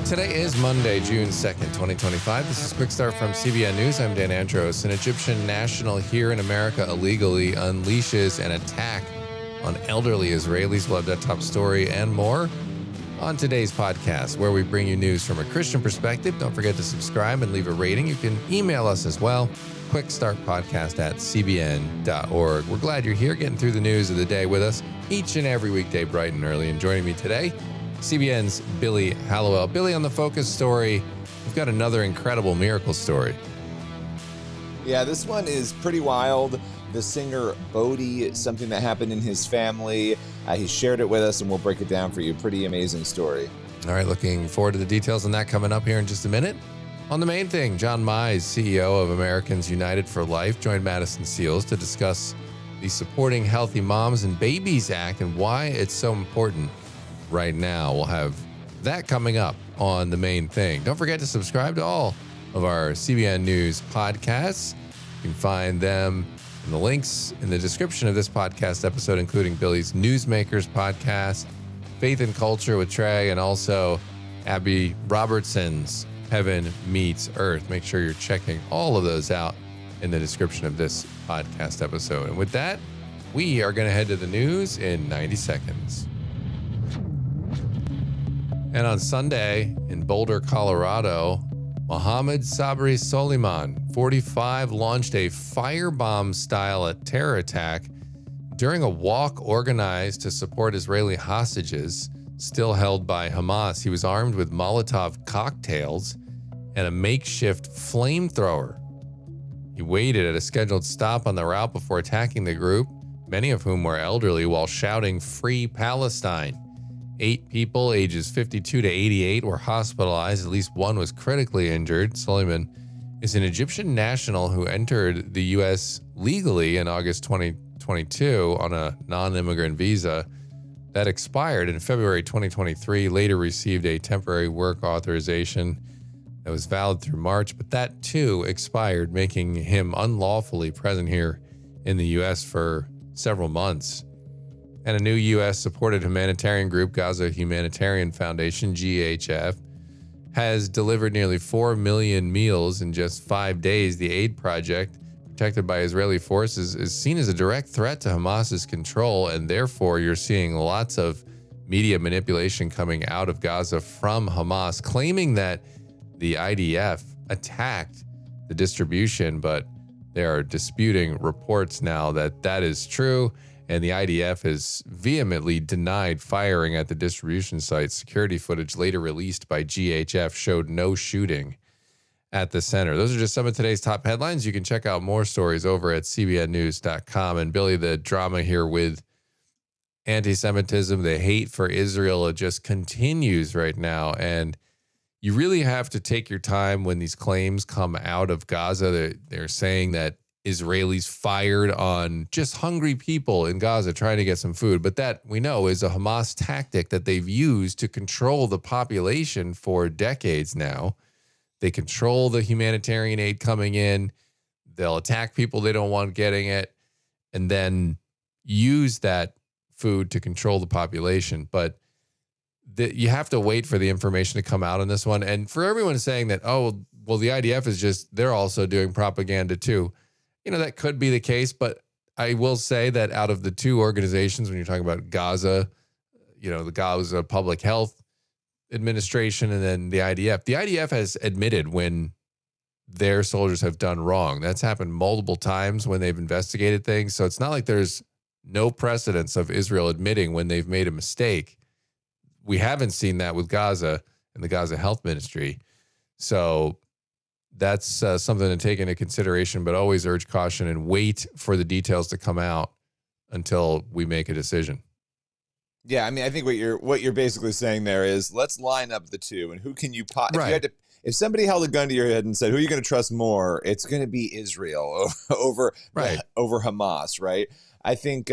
Today is Monday, June 2nd, 2025. This is Quick Start from CBN News. I'm Dan Andros. An Egyptian national here in America illegally unleashes an attack on elderly Israelis. We'll have that top story and more on today's podcast, where we bring you news from a Christian perspective. Don't forget to subscribe and leave a rating. You can email us as well, quickstartpodcast@cbn.org. We're glad you're here, getting through the news of the day with us each and every weekday, bright and early. And joining me today, CBN's Billy Hallowell. Billy, on the Focus story, we've got another incredible miracle story. Yeah, this one is pretty wild. The singer Bodie, something that happened in his family. He shared it with us, and we'll break it down for you. Pretty amazing story. All right, looking forward to the details on that coming up here in just a minute. On the main thing, John Mize, CEO of Americans United for Life, joined Madison Seals to discuss the Supporting Healthy Moms and Babies Act and why it's so important right now. We'll have that coming up on the main thing. Don't forget to subscribe to all of our CBN News podcasts. You can find them in the links in the description of this podcast episode, including Billy's Newsmakers podcast, Faith and Culture with Trey, and also Abby Robertson's Heaven Meets Earth. Make sure you're checking all of those out in the description of this podcast episode. And with that, we are going to head to the news in 90 seconds. And on Sunday in Boulder, Colorado, Mohammed Sabri Soliman, 45, launched a firebomb-style terror attack during a walk organized to support Israeli hostages still held by Hamas. He was armed with Molotov cocktails and a makeshift flamethrower. He waited at a scheduled stop on the route before attacking the group, many of whom were elderly, while shouting "Free Palestine." 8 people, ages 52 to 88, were hospitalized. At least one was critically injured. Soliman is an Egyptian national who entered the U.S. legally in August 2022 on a non-immigrant visa that expired in February 2023, later received a temporary work authorization that was valid through March, but that too expired, making him unlawfully present here in the U.S. for several months. And a new U.S.-supported humanitarian group, Gaza Humanitarian Foundation, GHF, has delivered nearly 4 million meals in just 5 days. The aid project, protected by Israeli forces, is seen as a direct threat to Hamas's control, and therefore you're seeing lots of media manipulation coming out of Gaza from Hamas, claiming that the IDF attacked the distribution, but they are disputing reports now that that is true. And the IDF has vehemently denied firing at the distribution site. Security footage later released by GHF showed no shooting at the center. Those are just some of today's top headlines. You can check out more stories over at cbnnews.com. And Billy, the drama here with anti-Semitism, the hate for Israel, it just continues right now. And you really have to take your time when these claims come out of Gaza. They're saying that Israelis fired on just hungry people in Gaza trying to get some food. But that, we know, is a Hamas tactic that they've used to control the population for decades now. They control the humanitarian aid coming in. They'll attack people they don't want getting it, and then use that food to control the population. But you have to wait for the information to come out on this one. And for everyone saying that, oh, well, the IDF is just, they're also doing propaganda too. You know, that could be the case, but I will say that out of the two organizations, when you're talking about Gaza, you know, the Gaza Public Health Administration and then the IDF has admitted when their soldiers have done wrong. That's happened multiple times when they've investigated things. So it's not like there's no precedence of Israel admitting when they've made a mistake. We haven't seen that with Gaza and the Gaza Health Ministry. So that's something to take into consideration, but always urge caution and wait for the details to come out until we make a decision. Yeah, I mean, I think what you're basically saying there is, let's line up the two, and who can you Right. if somebody held a gun to your head and said, who are you going to trust more? It's going to be Israel over Hamas, right? I think,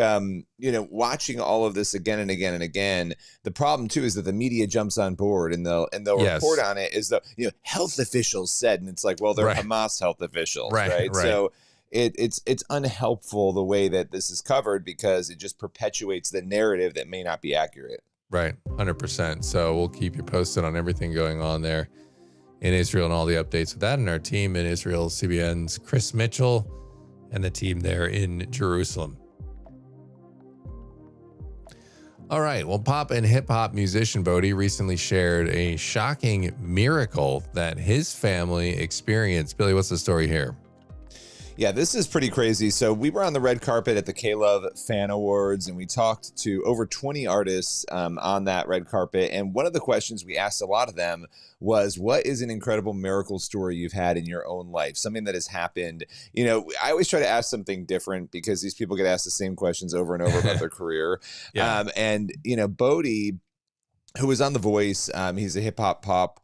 watching all of this again and again and again, the problem too is that the media jumps on board and they'll Yes. report on it as though, health officials said, and it's like, well, they're Right. Hamas health officials, Right, right? right. So it's unhelpful the way that this is covered, because it just perpetuates the narrative that may not be accurate. Right, 100%. So we'll keep you posted on everything going on there in Israel and all the updates with that, and our team in Israel, CBN's Chris Mitchell, and the team there in Jerusalem. All right, well, pop and hip hop musician Bodie recently shared a shocking miracle that his family experienced. Billy, what's the story here? Yeah, this is pretty crazy. So we were on the red carpet at the K-Love Fan Awards, and we talked to over 20 artists on that red carpet. And one of the questions we asked a lot of them was, what is an incredible miracle story you've had in your own life? Something that has happened. You know, I always try to ask something different because these people get asked the same questions over and over about their career. Yeah. And, you know, Bodie, who was on The Voice, he's a hip hop pop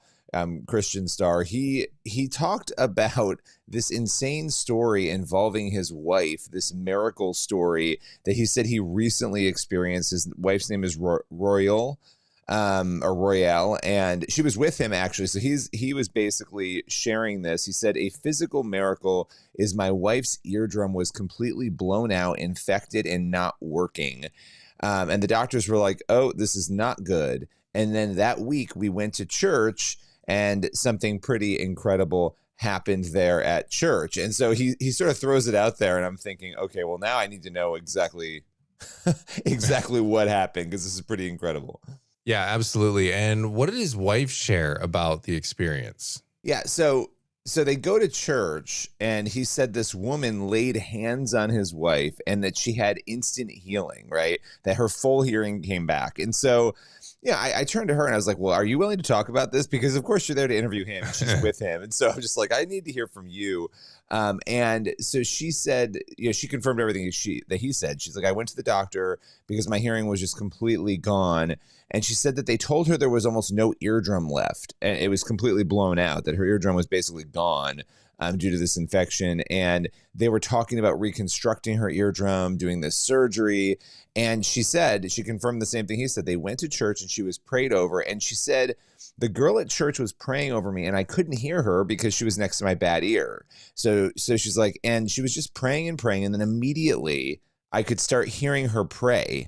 Christian star. He talked about this insane story involving his wife, this miracle story that he said he recently experienced. His wife's name is Royale, and she was with him actually. So he was basically sharing this. He said, a physical miracle is my wife's eardrum was completely blown out, infected, and not working. And the doctors were like, oh, this is not good. And then that week we went to church, and something pretty incredible happened there at church. And so he sort of throws it out there, and I'm thinking, okay, well, now I need to know exactly what happened, because this is pretty incredible. Yeah, absolutely. And what did his wife share about the experience? Yeah, so they go to church, and he said this woman laid hands on his wife and that she had instant healing, right? That her full hearing came back. And so yeah, I turned to her and I was like, well, are you willing to talk about this? Because of course you're there to interview him. She's with him. And so I'm just like, I need to hear from you. And so she said, you know, she confirmed everything that he said. She's like, I went to the doctor because my hearing was just completely gone. And she said that they told her there was almost no eardrum left. And it was completely blown out, that her eardrum was basically gone due to this infection. And they were talking about reconstructing her eardrum, doing this surgery. And she said, she confirmed the same thing he said. They went to church and she was prayed over. And she said, the girl at church was praying over me and I couldn't hear her because she was next to my bad ear. So she's like, and she was just praying and praying. And then immediately I could start hearing her pray.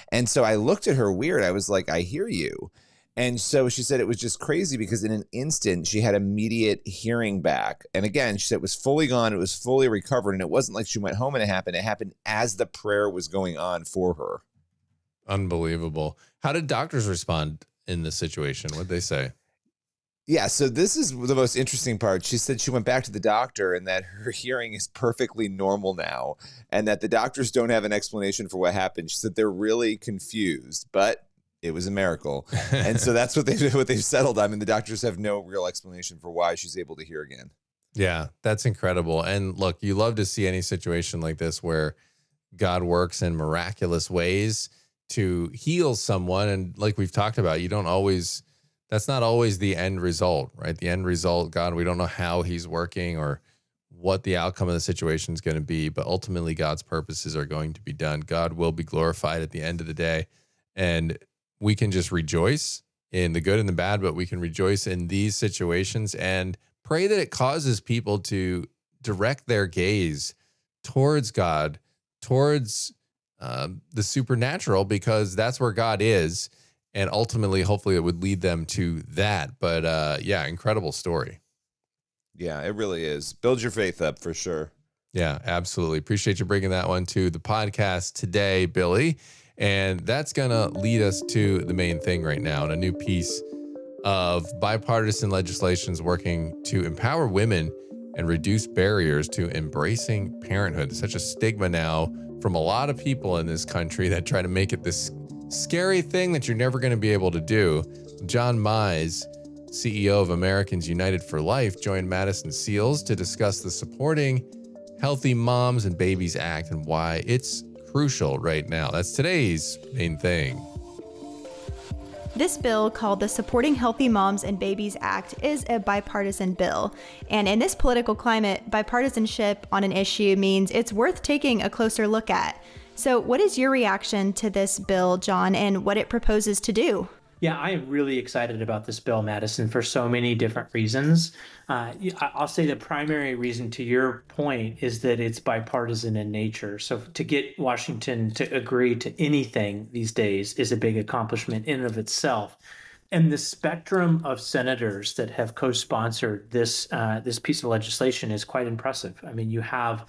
And so I looked at her weird. I was like, I hear you. And so she said it was just crazy because in an instant she had immediate hearing back. And again, she said it was fully gone. It was fully recovered. And it wasn't like she went home and it happened. It happened as the prayer was going on for her. Unbelievable. How did doctors respond in this situation? What'd they say? Yeah, so this is the most interesting part. She said she went back to the doctor and that her hearing is perfectly normal now and that the doctors don't have an explanation for what happened. She said they're really confused, but it was a miracle. And so that's what they've settled on. I mean, the doctors have no real explanation for why she's able to hear again. Yeah, that's incredible. And look, you love to see any situation like this where God works in miraculous ways to heal someone. And like we've talked about, that's not always the end result, right? The end result, God, we don't know how he's working or what the outcome of the situation is going to be, but ultimately God's purposes are going to be done. God will be glorified at the end of the day. And we can just rejoice in the good and the bad, but we can rejoice in these situations and pray that it causes people to direct their gaze towards God, towards the supernatural, because that's where God is. And ultimately, hopefully it would lead them to that. But yeah, incredible story. Yeah, it really is. Build your faith up for sure. Yeah, absolutely. Appreciate you bringing that one to the podcast today, Billy. And that's going to lead us to the main thing right now, and a new piece of bipartisan legislation working to empower women and reduce barriers to embracing parenthood. There's such a stigma now from a lot of people in this country that try to make it this scary thing that you're never going to be able to do. John Mize, CEO of Americans United for Life, joined Madison Seals to discuss the Supporting Healthy Moms and Babies Act and why it's crucial right now. That's today's main thing. This bill, called the Supporting Healthy Moms and Babies Act, is a bipartisan bill. And in this political climate, bipartisanship on an issue means it's worth taking a closer look at. So what is your reaction to this bill, John, and what it proposes to do? Yeah, I am really excited about this bill, Madison, for so many different reasons. I'll say the primary reason, to your point, is that it's bipartisan in nature. So to get Washington to agree to anything these days is a big accomplishment in and of itself. And the spectrum of senators that have co-sponsored this piece of legislation is quite impressive. I mean, you have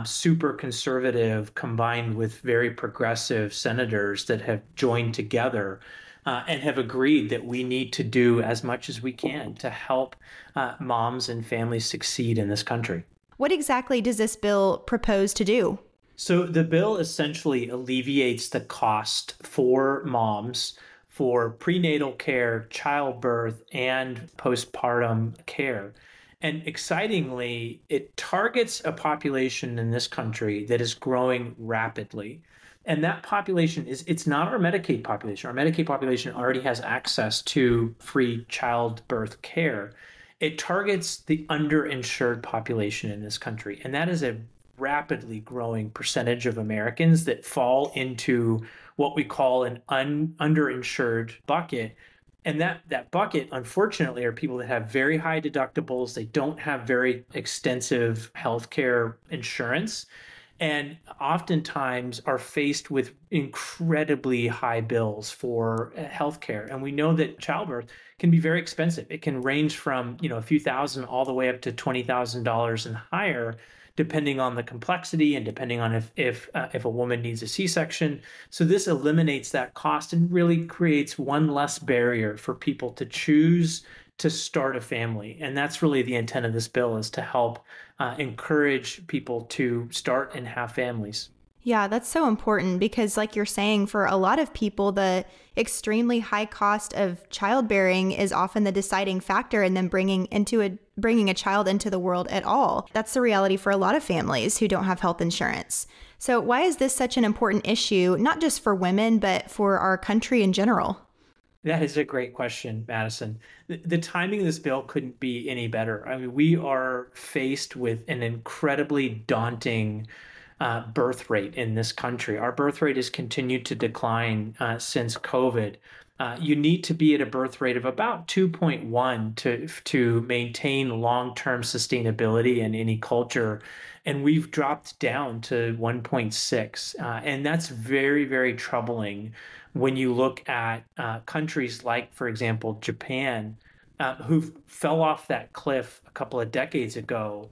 super conservative combined with very progressive senators that have joined together and have agreed that we need to do as much as we can to help moms and families succeed in this country. What exactly does this bill propose to do? So the bill essentially alleviates the cost for moms for prenatal care, childbirth, and postpartum care. And excitingly, it targets a population in this country that is growing rapidly. And that population it's not our Medicaid population. Our Medicaid population already has access to free childbirth care. It targets the underinsured population in this country. And that is a rapidly growing percentage of Americans that fall into what we call an underinsured bucket. And that bucket, unfortunately, are people that have very high deductibles. They don't have very extensive healthcare insurance, and oftentimes are faced with incredibly high bills for healthcare. And we know that childbirth can be very expensive. It can range from, a few thousand all the way up to $20,000 and higher, depending on the complexity and depending on if a woman needs a C-section. So this eliminates that cost and really creates one less barrier for people to choose to start a family. And that's really the intent of this bill, is to help encourage people to start and have families. Yeah, that's so important because, like you're saying, for a lot of people, the extremely high cost of childbearing is often the deciding factor in them bringing a child into the world at all. That's the reality for a lot of families who don't have health insurance. So why is this such an important issue, not just for women, but for our country in general? That is a great question, Madison. The timing of this bill couldn't be any better. I mean, we are faced with an incredibly daunting birth rate in this country. Our birth rate has continued to decline since COVID. You need to be at a birth rate of about 2.1 to maintain long-term sustainability in any culture. And we've dropped down to 1.6. And that's very, very troubling when you look at countries like, for example, Japan, who fell off that cliff a couple of decades ago.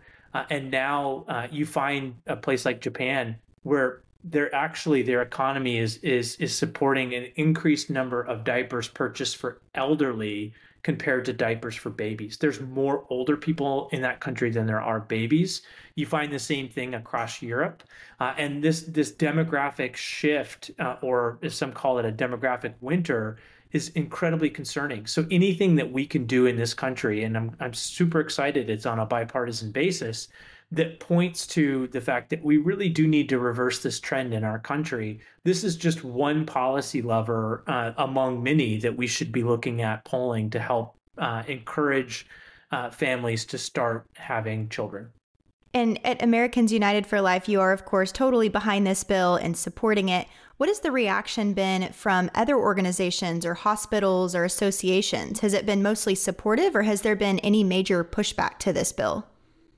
And now you find a place like Japan where their economy is supporting an increased number of diapers purchased for elderly compared to diapers for babies. There's more older people in that country than there are babies. You find the same thing across Europe. And this demographic shift, or as some call it, a demographic winter, is incredibly concerning. So anything that we can do in this country, and I'm super excited it's on a bipartisan basis, that points to the fact that we really do need to reverse this trend in our country. This is just one policy lever among many that we should be looking at pulling to help encourage families to start having children. And at Americans United for Life, you are, of course, totally behind this bill and supporting it. What has the reaction been from other organizations or hospitals or associations? Has it been mostly supportive, or has there been any major pushback to this bill?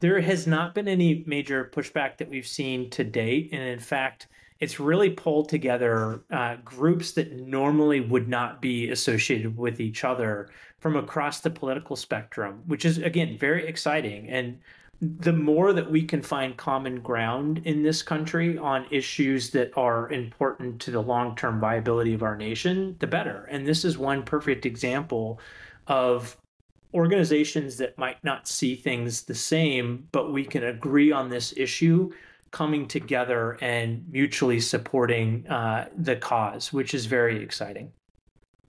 There has not been any major pushback that we've seen to date. And in fact, it's really pulled together groups that normally would not be associated with each other from across the political spectrum, which is, again, very exciting. And the more that we can find common ground in this country on issues that are important to the long-term viability of our nation, the better. And this is one perfect example of organizations that might not see things the same, but we can agree on this issue, coming together and mutually supporting the cause, which is very exciting.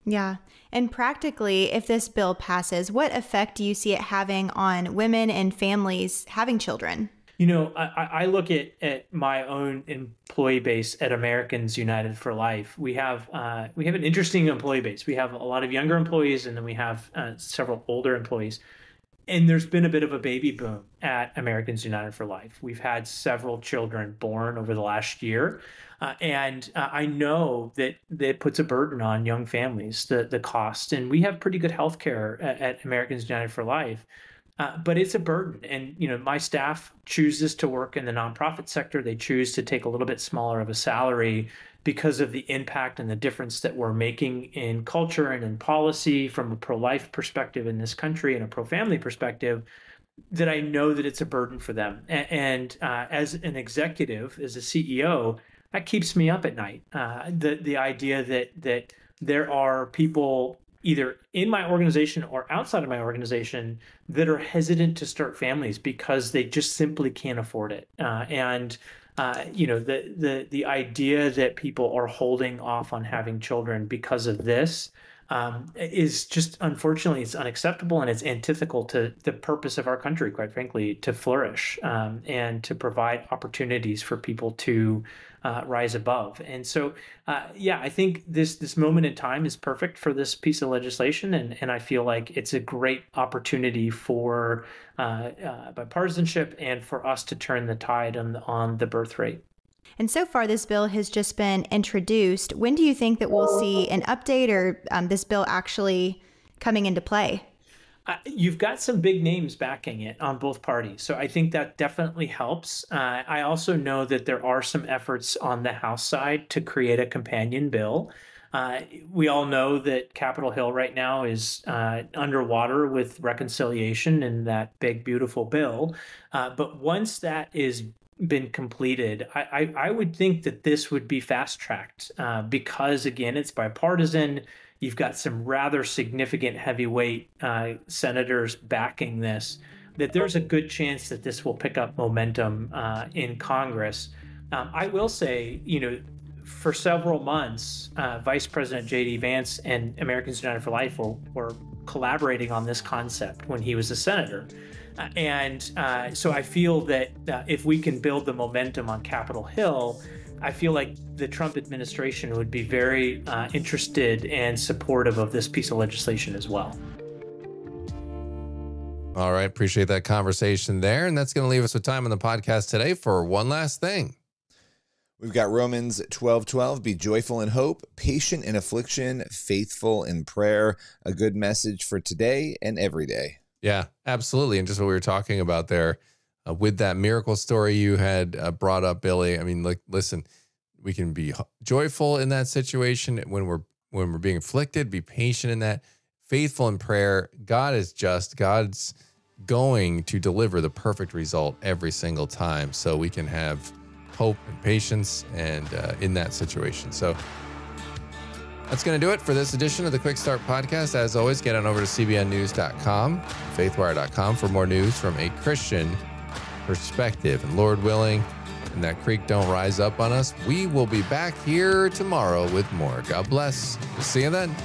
Yeah. And practically, if this bill passes, what effect do you see it having on women and families having children? You know, I look at my own employee base at Americans United for Life. We have an interesting employee base. We have a lot of younger employees, and then we have several older employees. And there's been a bit of a baby boom at Americans United for Life. We've had several children born over the last year. And I know that that puts a burden on young families, the cost. And we have pretty good health care at Americans United for Life. But it's a burden. And, my staff chooses to work in the nonprofit sector. They choose to take a little bit smaller of a salary because of the impact and the difference that we're making in culture and in policy from a pro-life perspective in this country and a pro-family perspective, that I know that it's a burden for them. And as an executive, as a CEO, that keeps me up at night. The idea that there are people either in my organization or outside of my organization that are hesitant to start families because they just simply can't afford it. The idea that people are holding off on having children because of this is just, unfortunately, it's unacceptable, and it's antithetical to the purpose of our country, quite frankly, to flourish and to provide opportunities for people to rise above. And so, I think this moment in time is perfect for this piece of legislation, and I feel like it's a great opportunity for bipartisanship and for us to turn the tide on the birth rate. And so far, this bill has just been introduced. When do you think that we'll see an update or this bill actually coming into play? You've got some big names backing it on both parties, so I think that definitely helps. I also know that there are some efforts on the House side to create a companion bill. We all know that Capitol Hill right now is underwater with reconciliation in that big, beautiful bill. But once that is been completed, I would think that this would be fast-tracked because, again, it's bipartisan. You've got some rather significant heavyweight senators backing this, that there's a good chance that this will pick up momentum in Congress. I will say, for several months, Vice President J.D. Vance and Americans United for Life were collaborating on this concept when he was a senator. So I feel that if we can build the momentum on Capitol Hill, I feel like the Trump administration would be very interested and supportive of this piece of legislation as well. All right. Appreciate that conversation there. And that's going to leave us with time on the podcast today for one last thing. We've got Romans 12:12, be joyful in hope, patient in affliction, faithful in prayer. A good message for today and every day. Yeah, absolutely. And just what we were talking about there with that miracle story you had brought up, Billy. I mean, listen, we can be joyful in that situation when we're being afflicted, be patient in that, faithful in prayer. God is just, God's going to deliver the perfect result every single time. So we can have hope and patience and in that situation. So that's going to do it for this edition of the Quick Start Podcast. As always, get on over to cbnnews.com, faithwire.com for more news from a Christian perspective. And Lord willing, and that creek don't rise up on us, we will be back here tomorrow with more. God bless. We'll see you then.